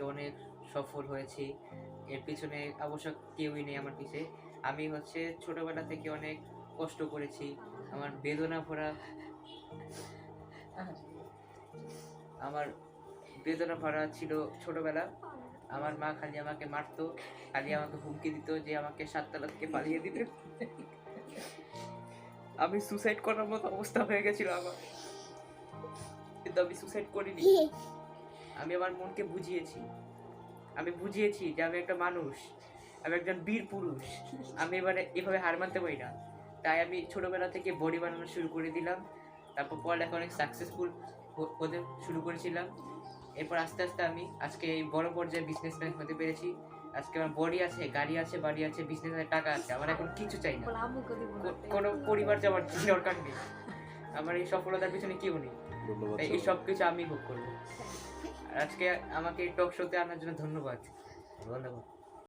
আজকে অনেক সফল হয়েছি। এর পিছনে অবশ্য কেউই নেই আমার পিছে। আমি ছোটবেলা থেকে অনেক কষ্ট করেছি। আমার বেদনা ভরা আমার বেদনা ভরা ছিল ছোটবেলা। আমার মা খালি আমাকে মারতো, খালি আমাকে হুমকি দিত যে আমাকে ৭ তলা থেকে পালিয়ে দিবে। আমি সুসাইড করার মতো অবস্থা হয়ে গেছিল আমার। কিন্তু আমি সুসাইড করিনি। আমি আমার মনকে বুঝিয়েছি। আমি বুঝিয়েছি যে আমি একটা মানুষ, আমি একজন বীর পুরুষ। আমি এভাবে হার মানতে পারি না। তাই আমি ছোটবেলা থেকে বডি বানানো শুরু করে দিলাম। তারপর পড়ালেখা অনেক সাকসেসফুল হতে শুরু করেছিলাম। এরপর আস্তে আস্তে আমি আজকে এই বড় পর্যায়ে বিজনেসম্যান হতে পেরেছি। আজকে আমার বডি আছে, গাড়ি আছে, বাড়ি আছে, বিজনেসের টাকা আছে। আমার এখন কিছু চাই না। কোনো পরিবার যাওয়ার দরকার নেই। আমার এই সফলতার পিছনে কেউ নেই। তাই এই সব কিছু আমি ভোগ করবো। আর আজকে আমাকে এই টক শোতে আনার জন্য ধন্যবাদ।